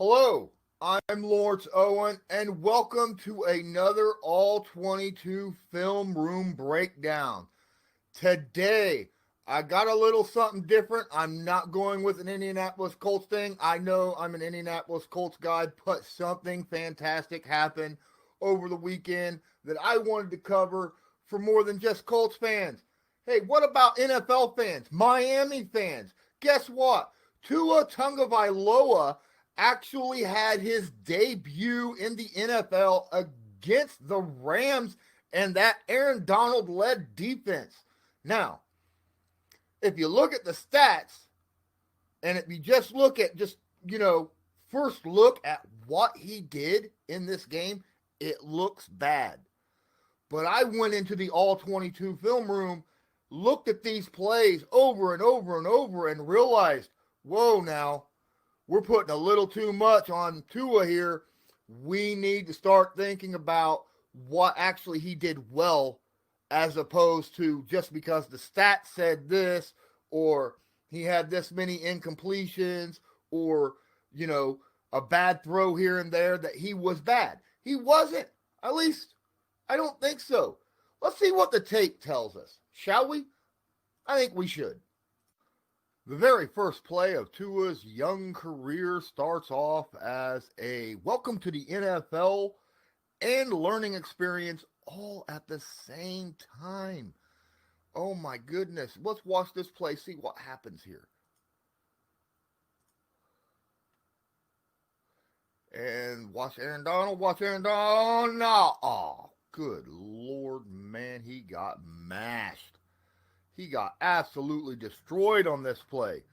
Hello, I'm Lawrence Owen, and welcome to another All 22 Film Room Breakdown. Today, I got a little something different. I'm not going with an Indianapolis Colts thing. I know I'm an Indianapolis Colts guy, but something fantastic happened over the weekend that I wanted to cover for more than just Colts fans. Hey, what about NFL fans, Miami fans? Guess what? Tua Tagovailoa actually had his debut in the NFL against the Rams and that Aaron Donald led defense. Now, if you look at the stats, and if you just look at first look at what he did in this game, it looks bad. But I went into the all 22 film room, looked at these plays over and over and over, and realized, whoa, now we're putting a little too much on Tua here. We need to start thinking about what actually he did well, as opposed to just because the stats said this, or he had this many incompletions, or, a bad throw here and there, that he was bad. He wasn't. At least, I don't think so. Let's see what the tape tells us, shall we? I think we should. The very first play of Tua's young career starts off as a welcome to the NFL and learning experience all at the same time. Oh my goodness. Let's watch this play, see what happens here. And watch Aaron Donald. No. Oh, good Lord, man. He got mashed. He got absolutely destroyed on this play.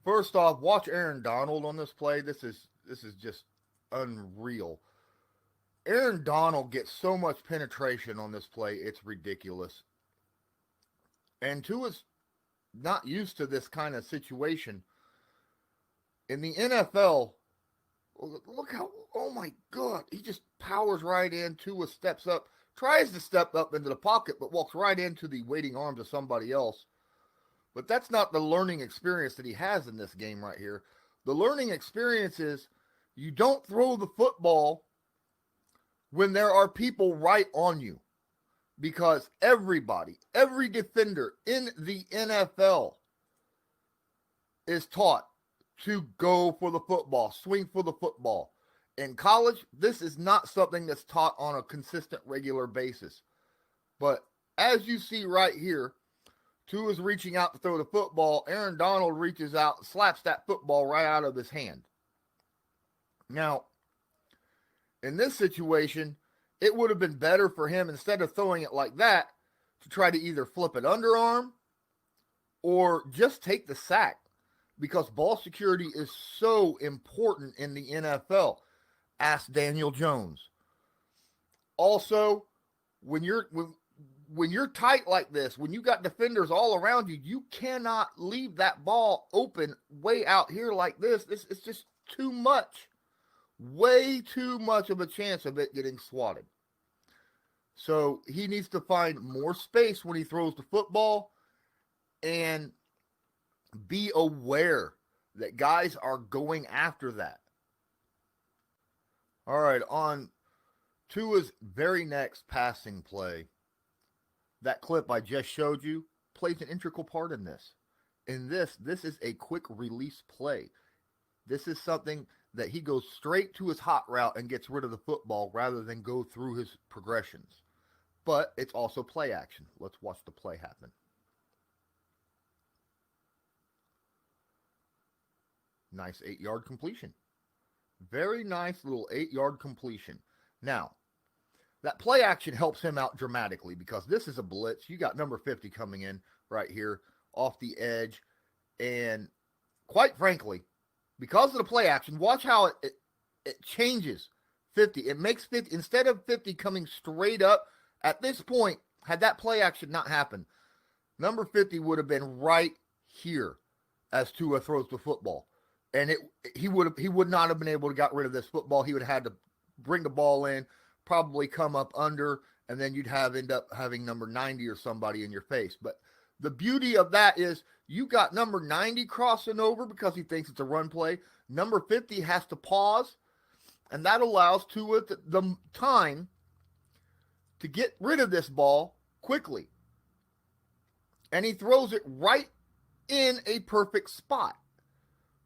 First off, watch Aaron Donald on this play. This is just unreal. Aaron Donald gets so much penetration on this play, it's ridiculous. And Tua's not used to this kind of situation. In the NFL, look how, oh my God, he just powers right in. Tua steps up, tries to step up into the pocket, but walks right into the waiting arms of somebody else. But that's not the learning experience that he has in this game right here. The learning experience is you don't throw the football when there are people right on you. Because everybody, every defender in the NFL is taught to go for the football, swing for the football. In college, this is not something that's taught on a consistent, regular basis. But as you see right here, Tua is reaching out to throw the football. Aaron Donald reaches out, slaps that football right out of his hand. Now, in this situation, it would have been better for him, instead of throwing it like that, to try to either flip it underarm or just take the sack, because ball security is so important in the NFL. Ask Daniel Jones. Also, when you're tight like this, when you got defenders all around you, you cannot leave that ball open way out here like this. This is just too much. Way too much of a chance of it getting swatted. So he needs to find more space when he throws the football and be aware that guys are going after that. All right, on Tua's very next passing play, that clip I just showed you plays an integral part in this. In this is a quick release play. This is something that he goes straight to his hot route and gets rid of the football rather than go through his progressions. But it's also play action. Let's watch the play happen. Nice 8-yard completion. Very nice little 8-yard completion. Now, that play action helps him out dramatically because this is a blitz. You got number 50 coming in right here off the edge. And quite frankly, because of the play action, watch how it changes 50. It makes 50, instead of 50 coming straight up, at this point, had that play action not happened, number 50 would have been right here as Tua throws the football. And he would not have been able to get rid of this football. He would have had to bring the ball in, probably come up under, and then you'd end up having number 90 or somebody in your face. But the beauty of that is you got number 90 crossing over because he thinks it's a run play. Number 50 has to pause, and that allows Tua the time to get rid of this ball quickly. And he throws it right in a perfect spot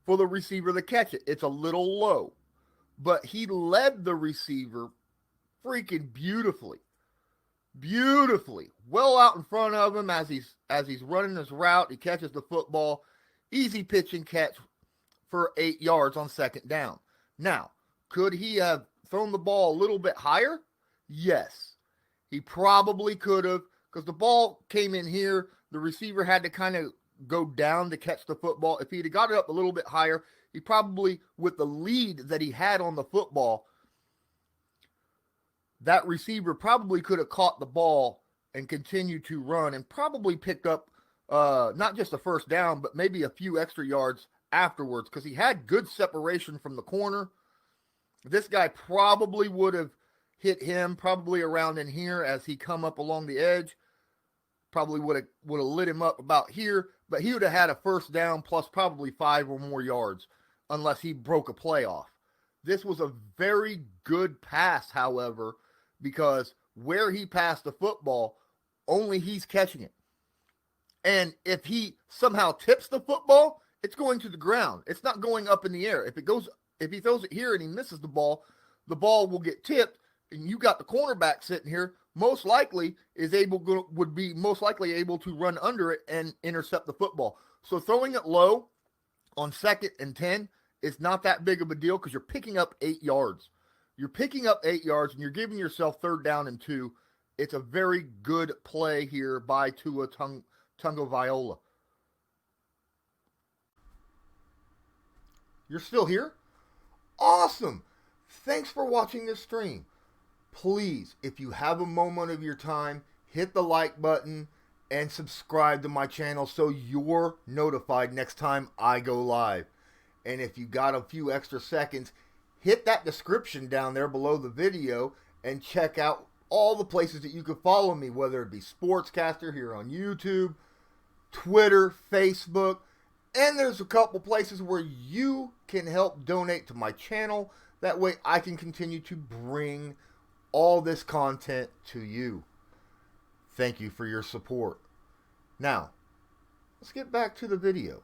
for the receiver to catch it. It's a little low, but he led the receiver freaking beautifully. Beautifully. Well out in front of him as he's running his route. He catches the football. Easy pitch and catch for 8 yards on second down. Now, could he have thrown the ball a little bit higher? Yes. He probably could have, because the ball came in here. The receiver had to kind of go down to catch the football. If he'd have got it up a little bit higher, he probably, with the lead that he had on the football, that receiver probably could have caught the ball and continued to run and probably picked up not just a first down, but maybe a few extra yards afterwards, because he had good separation from the corner. This guy probably would have hit him probably around in here as he come up along the edge. Probably would have lit him up about here, but he would have had a first down plus probably 5 or more yards unless he broke a play off. This was a very good pass, however, because where he passed the football, only he's catching it. And if he somehow tips the football, it's going to the ground. It's not going up in the air. If he throws it here and he misses the ball will get tipped, and you got the cornerback sitting here, most likely would be most likely able to run under it and intercept the football. So throwing it low on 2nd and 10 is not that big of a deal, because you're picking up 8 yards. You're picking up 8 yards, and you're giving yourself 3rd down and 2. It's a very good play here by Tua Tagovailoa. You're still here? Awesome! Thanks for watching this stream. Please, if you have a moment of your time, hit the like button and subscribe to my channel so you're notified next time I go live. And if you got a few extra seconds, hit that description down there below the video and check out all the places that you can follow me, whether it be Sportscaster here on YouTube, Twitter, Facebook, and there's a couple places where you can help donate to my channel. That way I can continue to bring all this content to you. Thank you for your support. Now, let's get back to the video.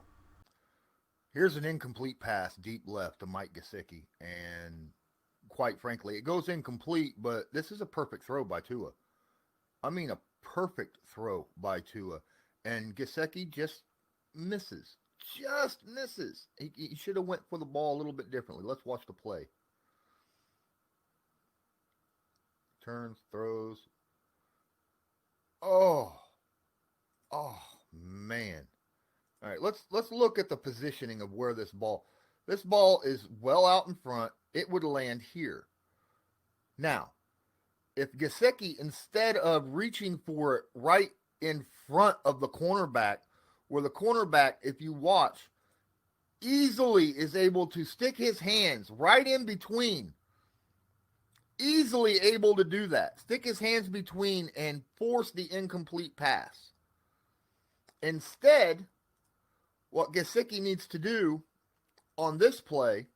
Here's an incomplete pass deep left to Mike Gesicki, and quite frankly, it goes incomplete, but this is a perfect throw by Tua. I mean, a perfect throw by Tua, and Gesicki just misses. Just misses. He should have went for the ball a little bit differently. Let's watch the play. Turns, throws. Oh, man. All right, let's look at the positioning of where this ball is well out in front. It would land here. Now, if Gesicki, instead of reaching for it right in front of the cornerback, where the cornerback, if you watch, easily is able to stick his hands right in between, easily able to do that, stick his hands between and force the incomplete pass. Instead, what Gesicki needs to do on this play,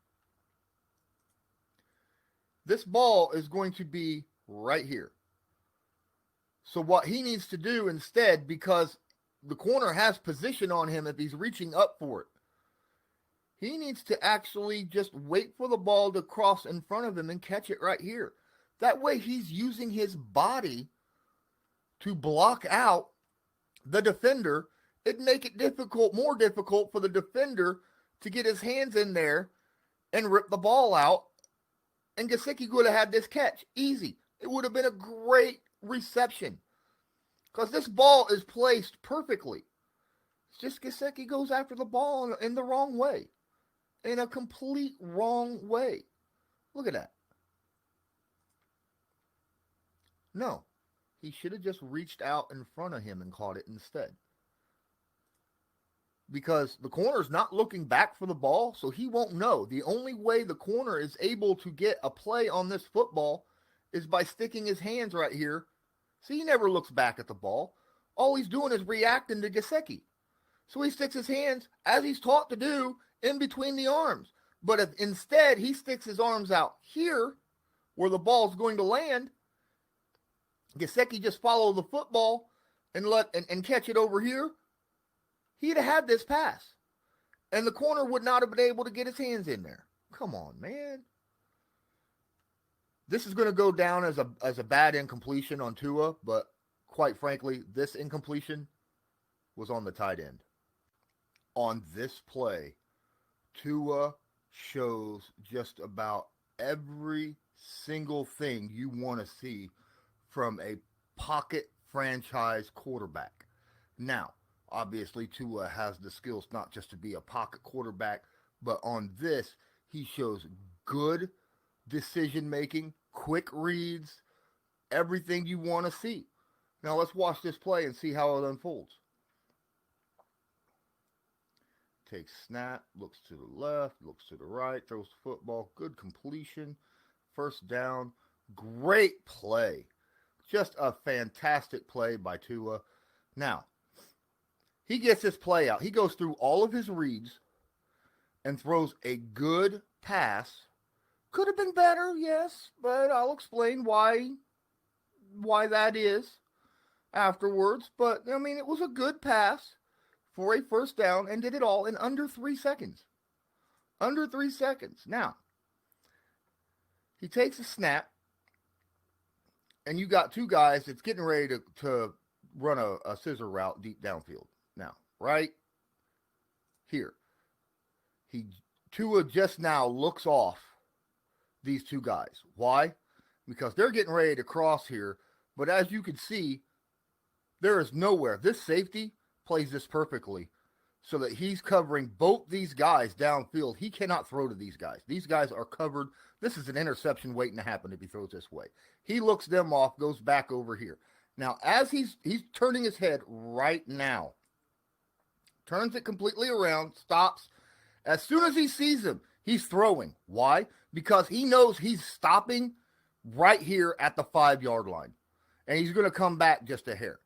this ball is going to be right here. So what he needs to do instead, because the corner has position on him if he's reaching up for it, he needs to actually just wait for the ball to cross in front of him and catch it right here. That way he's using his body to block out the defender. It'd make it more difficult for the defender to get his hands in there and rip the ball out. And Gesicki would have had this catch easy. It would have been a great reception, because this ball is placed perfectly. It's just Gesicki goes after the ball in the wrong way, in a complete wrong way. Look at that. No, he should have just reached out in front of him and caught it instead. Because the corner's not looking back for the ball, so he won't know. The only way the corner is able to get a play on this football is by sticking his hands right here. See, he never looks back at the ball. All he's doing is reacting to Gesicki. So he sticks his hands, as he's taught to do, in between the arms. But if instead he sticks his arms out here where the ball's going to land, Gesicki just follow the football and catch it over here, he'd have had this pass. And the corner would not have been able to get his hands in there. Come on, man. This is going to go down as a bad incompletion on Tua, but quite frankly, this incompletion was on the tight end. On this play, Tua shows just about every single thing you want to see from a pocket franchise quarterback. Now, obviously, Tua has the skills not just to be a pocket quarterback, but on this, he shows good decision making, quick reads, everything you want to see. Now, let's watch this play and see how it unfolds. Takes snap, looks to the left, looks to the right, throws the football, good completion, first down, great play. Just a fantastic play by Tua. Now, he gets this play out. He goes through all of his reads and throws a good pass. Could have been better, yes, but I'll explain why that is afterwards. But, I mean, it was a good pass for a first down and did it all in under 3 seconds. Under 3 seconds. Now, he takes a snap, and you got two guys that's getting ready to run a scissor route deep downfield. Now, right here, Tua just now looks off these two guys. Why? Because they're getting ready to cross here, but as you can see, there is nowhere. This safety plays this perfectly so that he's covering both these guys downfield. He cannot throw to these guys. These guys are covered. This is an interception waiting to happen if he throws this way. He looks them off, goes back over here. Now, as he's turning his head right now, turns it completely around, stops. As soon as he sees him, he's throwing. Why? Because he knows he's stopping right here at the 5-yard line. And he's going to come back just a hair.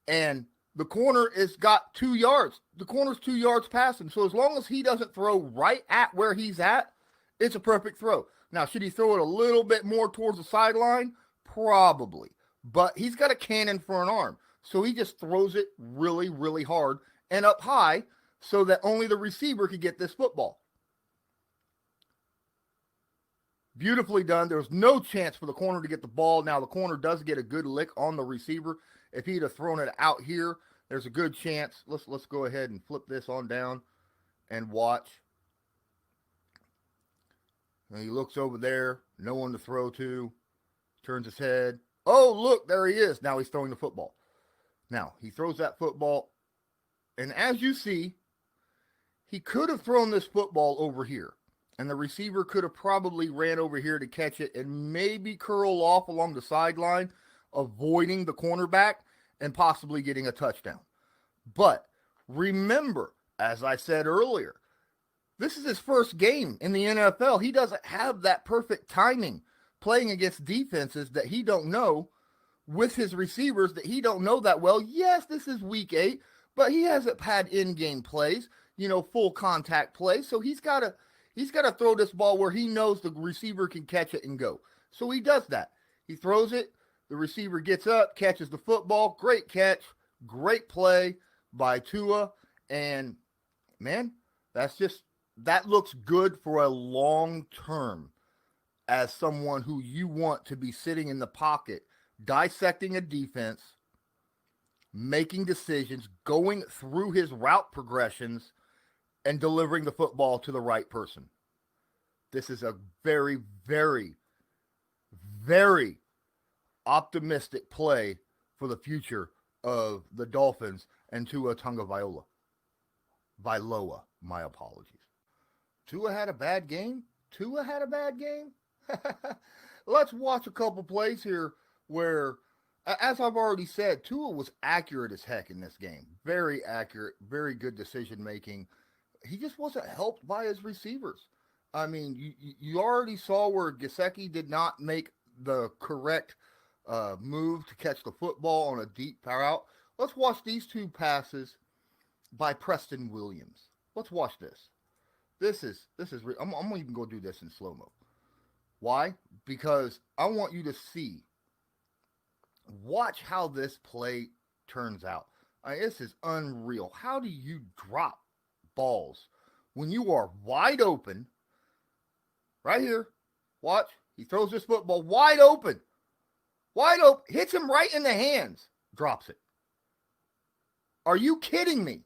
And the corner has got 2 yards. The corner's 2 yards past him. So as long as he doesn't throw right at where he's at, it's a perfect throw. Now, should he throw it a little bit more towards the sideline? Probably. But he's got a cannon for an arm. So he just throws it really, really hard and up high so that only the receiver could get this football. Beautifully done. There's no chance for the corner to get the ball. Now, the corner does get a good lick on the receiver. If he'd have thrown it out here, there's a good chance. Let's go ahead and flip this on down and watch. And he looks over there, no one to throw to, turns his head. Oh, look, there he is. Now he's throwing the football. Now, he throws that football, and as you see, he could have thrown this football over here, and the receiver could have probably ran over here to catch it and maybe curl off along the sideline, avoiding the cornerback and possibly getting a touchdown. But remember, as I said earlier, this is his first game in the NFL. He doesn't have that perfect timing playing against defenses that he don't know with his receivers that he don't know that well. Yes, this is week 8, but he hasn't had in-game plays, full contact plays. So he's got to throw this ball where he knows the receiver can catch it and go. So he does that. He throws it. The receiver gets up, catches the football. Great catch. Great play by Tua. And, man, that looks good for a long term as someone who you want to be sitting in the pocket, dissecting a defense, making decisions, going through his route progressions, and delivering the football to the right person. This is a very, very, very optimistic play for the future of the Dolphins and Tua Tagovailoa. My apologies. Tua had a bad game? Let's watch a couple plays here where, as I've already said, Tua was accurate as heck in this game. Very accurate, very good decision making. He just wasn't helped by his receivers. I mean, you already saw where Gesicki did not make the correct move to catch the football on a deep route. Let's watch these two passes by Preston Williams. Let's watch this. I'm going to even go do this in slow-mo. Why? Because I want you to see, watch how this play turns out. This is unreal. How do you drop balls when you are wide open? Right here. Watch. He throws this football wide open. Wide open. Hits him right in the hands. Drops it. Are you kidding me?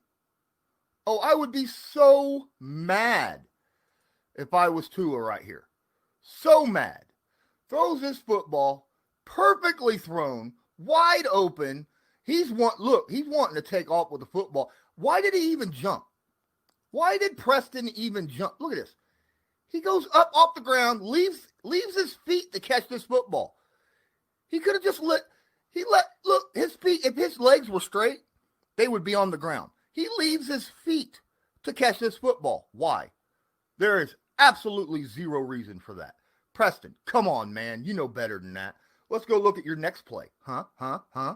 Oh, I would be so mad if I was Tua right here. So mad. Throws this football, perfectly thrown, wide open. He's wanting to take off with the football. Why did he even jump? Why did Preston even jump? Look at this. He goes up off the ground, leaves his feet to catch this football. He could have just look, his feet, if his legs were straight, they would be on the ground. He leaves his feet to catch this football. Why? There is absolutely zero reason for that. Preston, come on, man. You know better than that. Let's go look at your next play. Huh?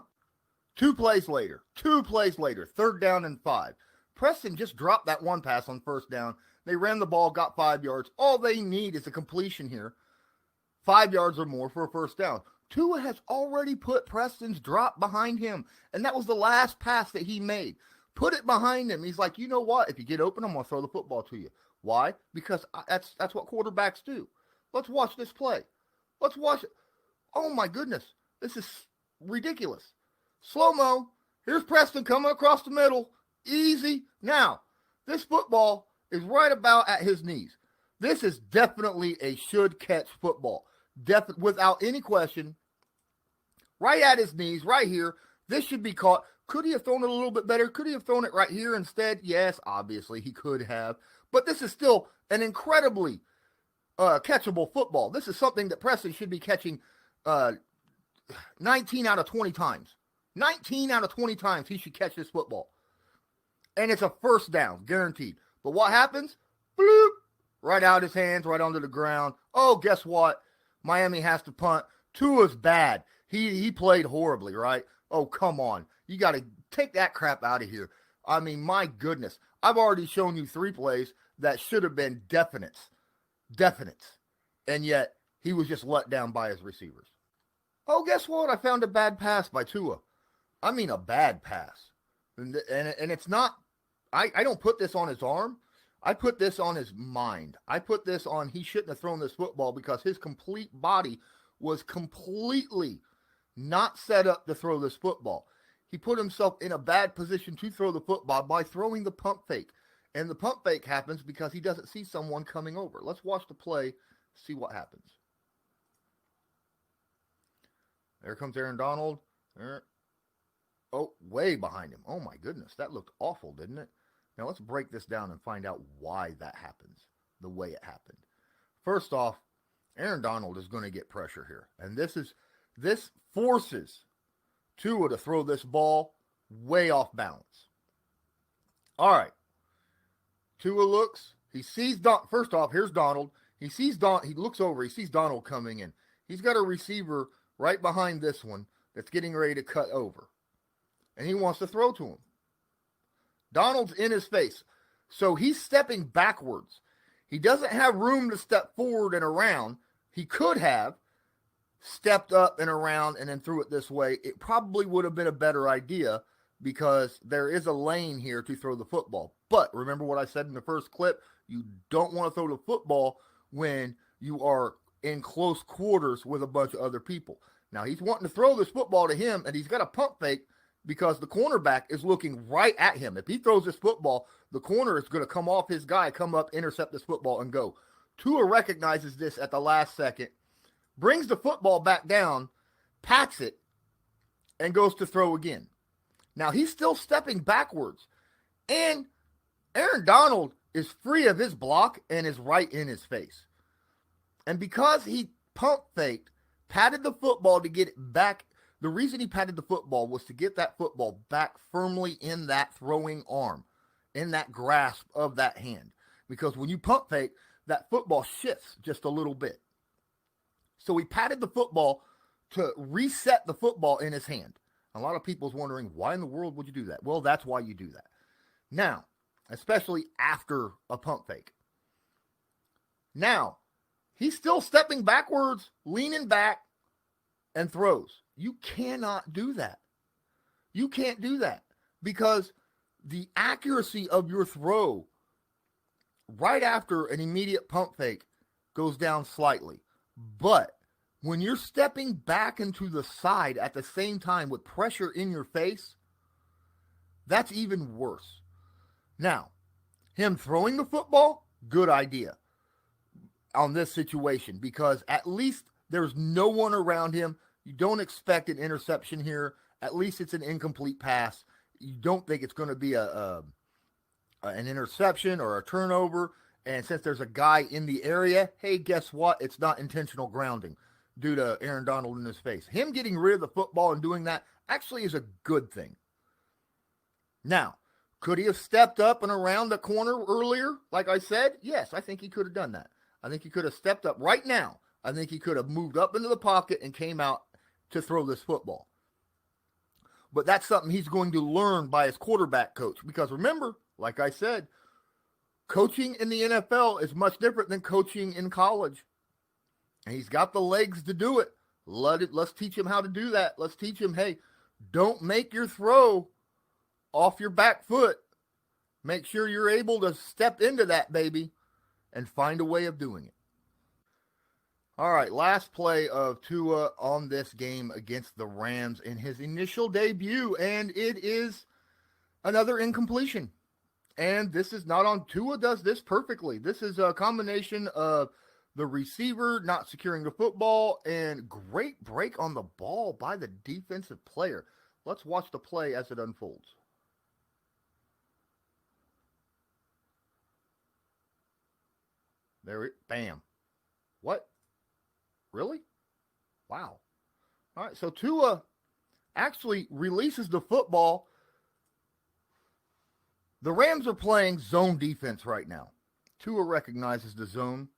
2 plays later, 3rd down and 5. Preston just dropped that one pass on 1st down. They ran the ball, got 5 yards. All they need is a completion here. 5 yards or more for a 1st down. Tua has already put Preston's drop behind him, and that was the last pass that he made. Put it behind him. He's like, you know what? If you get open, I'm going to throw the football to you. Why? Because that's what quarterbacks do. Let's watch this play. Let's watch it. Oh, my goodness. This is ridiculous. Slow-mo. Here's Preston coming across the middle. Easy. Now, this football is right about at his knees. This is definitely a should-catch football. Without any question. Right at his knees, right here. This should be caught. Could he have thrown it a little bit better? Could he have thrown it right here instead? Yes, obviously he could have. But this is still an incredibly catchable football. This is something that Preston should be catching 19 out of 20 times. 19 out of 20 times he should catch this football. And it's a 1st down, guaranteed. But what happens? Bloop! Right out his hands, right onto the ground. Oh, guess what? Miami has to punt. Tua's bad. He played horribly, right? Oh, come on. You got to take that crap out of here. I mean, my goodness. I've already shown you 3 plays that should have been definites. And yet, he was just let down by his receivers. Oh, guess what? I found a bad pass by Tua. I mean, a bad pass. And it's not, I don't put this on his arm. I put this on his mind. I put this on he shouldn't have thrown this football because his complete body was completely not set up to throw this football. He put himself in a bad position to throw the football by throwing the pump fake. And the pump fake happens because he doesn't see someone coming over. Let's watch the play, see what happens. There comes Aaron Donald. Oh, way behind him. Oh, my goodness. That looked awful, didn't it? Now, let's break this down and find out why that happens, the way it happened. First off, Aaron Donald is going to get pressure here. And this forces Tua to throw this ball way off balance. All right. Tua looks. He sees first off, here's Donald. He looks over. He sees Donald coming in. He's got a receiver right behind this one that's getting ready to cut over. And he wants to throw to him. Donald's in his face. So he's stepping backwards. He doesn't have room to step forward and around. He could have stepped up and around and then threw it this way. It probably would have been a better idea because there is a lane here to throw the football. But remember what I said in the first clip, you don't want to throw the football when you are in close quarters with a bunch of other people. Now he's wanting to throw this football to him and he's got a pump fake because the cornerback is looking right at him. If he throws this football, the corner is going to come off his guy, come up, intercept this football, and go. Tua recognizes this at the last second, brings the football back down, pats it, and goes to throw again. Now, he's still stepping backwards. And Aaron Donald is free of his block and is right in his face. And because he pump faked, patted the football to get it back, the reason he patted the football was to get that football back firmly in that throwing arm, in that grasp of that hand. Because when you pump fake, that football shifts just a little bit. So he patted the football to reset the football in his hand. A lot of people's wondering, why in the world would you do that? Well, that's why you do that. Now, especially after a pump fake. Now, he's still stepping backwards, leaning back, and throws. You cannot do that. You can't do that because the accuracy of your throw right after an immediate pump fake goes down slightly. But when you're stepping back into the side at the same time with pressure in your face, that's even worse. Now, him throwing the football, good idea on this situation because at least there's no one around him. You don't expect an interception here. At least it's an incomplete pass. You don't think it's going to be an interception or a turnover. And since there's a guy in the area, hey, guess what? It's not intentional grounding due to Aaron Donald in his face. Him getting rid of the football and doing that actually is a good thing. Now, could he have stepped up and around the corner earlier, like I said? Yes, I think he could have done that. I think he could have stepped up right now. I think he could have moved up into the pocket and came out to throw this football. But that's something he's going to learn by his quarterback coach. Because remember, like I said, coaching in the NFL is much different than coaching in college. And he's got the legs to do it. Let's teach him how to do that. Let's teach him, hey, don't make your throw off your back foot. Make sure you're able to step into that, baby, and find a way of doing it. All right, last play of Tua on this game against the Rams in his initial debut, and it is another incompletion. And this is not on Tua does this perfectly. This is a combination of the receiver not securing the football and great break on the ball by the defensive player. Let's watch the play as it unfolds. Bam. What? Really? Wow. All right, so Tua actually releases the football. The Rams are playing zone defense right now. Tua recognizes the zone.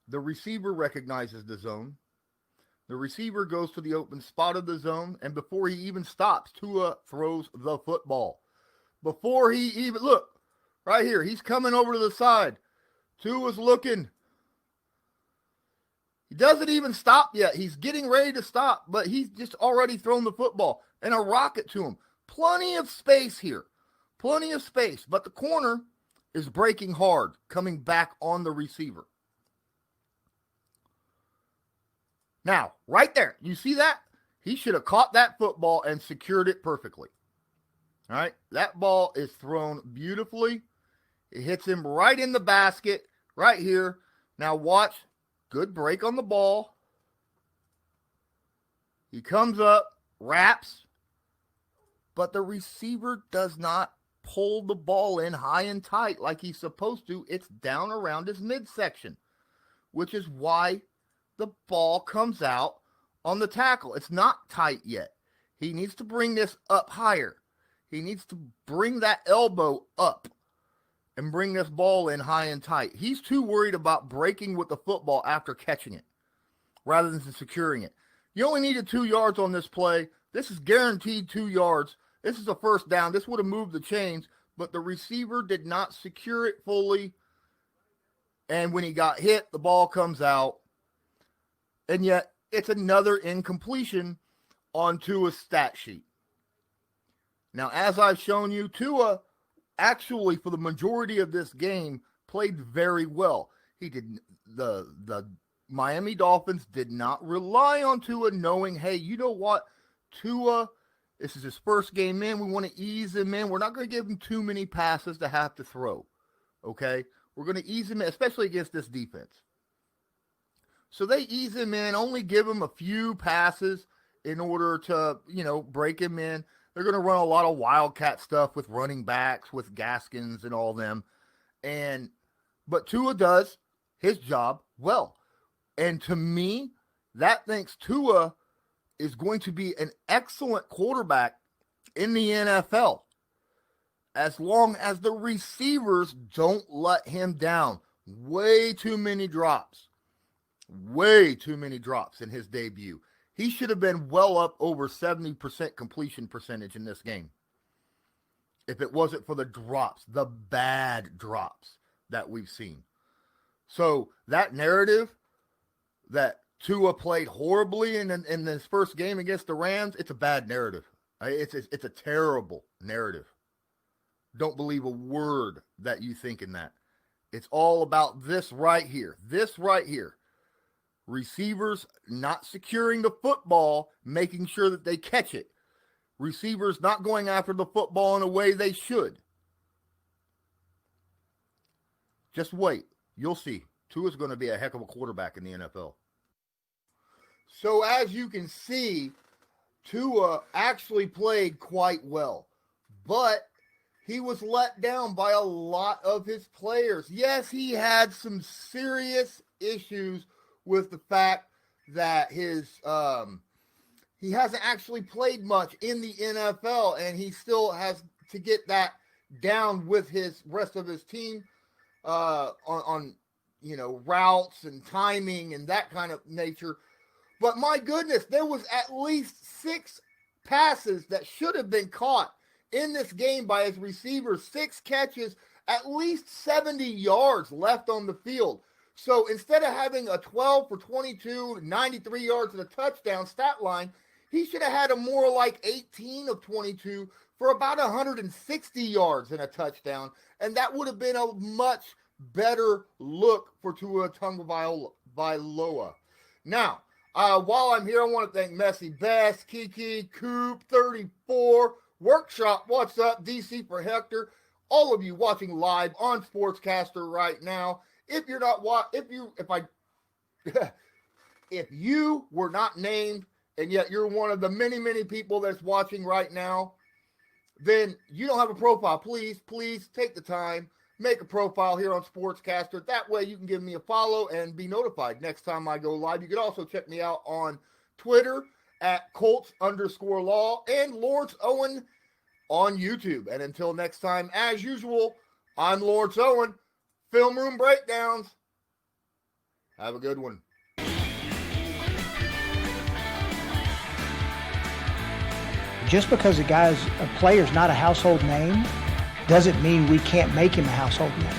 The receiver recognizes the zone. The receiver goes to the open spot of the zone, and before he even stops, Tua throws the football. Before he even, look, right here, he's coming over to the side. Tua's looking. He doesn't even stop yet. He's getting ready to stop, but he's just already thrown the football and a rocket to him. Plenty of space here. Plenty of space, but the corner is breaking hard, coming back on the receiver. Now, right there, you see that? He should have caught that football and secured it perfectly. All right, that ball is thrown beautifully. It hits him right in the basket, right here. Now watch, good break on the ball. He comes up, wraps, but the receiver does not pull the ball in high and tight like he's supposed to. It's down around his midsection, which is why the ball comes out on the tackle. It's not tight yet. He needs to bring this up higher. He needs to bring that elbow up and bring this ball in high and tight. He's too worried about breaking with the football after catching it rather than securing it. You only needed 2 yards on this play. This is guaranteed 2 yards. This is a first down. This would have moved the chains, but the receiver did not secure it fully. And when he got hit, the ball comes out. And yet, it's another incompletion on Tua's stat sheet. Now, as I've shown you, Tua actually, for the majority of this game, played very well. He did the Miami Dolphins did not rely on Tua, knowing, hey, you know what, Tua, this is his first game in. We want to ease him in. We're not going to give him too many passes to have to throw. Okay, we're going to ease him in, especially against this defense. So they ease him in, only give him a few passes in order to, break him in. They're going to run a lot of wildcat stuff with running backs, with Gaskins and all them. But Tua does his job well. And to me, that thinks Tua is going to be an excellent quarterback in the NFL as long as the receivers don't let him down. Way too many drops. Way too many drops in his debut. He should have been well up over 70% completion percentage in this game if it wasn't for the drops, the bad drops that we've seen. So that narrative that Tua played horribly in this first game against the Rams, it's a bad narrative. It's a terrible narrative. Don't believe a word that you think in that. It's all about this right here. This right here. Receivers not securing the football, making sure that they catch it. Receivers not going after the football in a way they should. Just wait. You'll see. Tua's going to be a heck of a quarterback in the NFL. So as you can see, Tua actually played quite well. But he was let down by a lot of his players. Yes, he had some serious issues with the fact that he hasn't actually played much in the NFL, and he still has to get that down with his rest of his team on routes and timing and that kind of nature. But my goodness, there was at least 6 passes that should have been caught in this game by his receivers. 6 catches, at least 70 yards left on the field. So instead of having a 12 for 22, 93 yards and a touchdown stat line, he should have had a more like 18 of 22 for about 160 yards and a touchdown. And that would have been a much better look for Tua Tagovailoa. Now, while I'm here, I want to thank Messy Best, Kiki, Coop, 34, Workshop, what's up, DC for Hector, all of you watching live on Sportscaster right now. If you're not if you were not named and yet you're one of the many, many people that's watching right now, then you don't have a profile. Please take the time, make a profile here on Sportscaster. That way you can give me a follow and be notified next time I go live. You can also check me out on Twitter at Colts_Law and Lawrence Owen on YouTube. And until next time, as usual, I'm Lawrence Owen. Film Room Breakdowns. Have a good one. Just because a player's not a household name doesn't mean we can't make him a household name.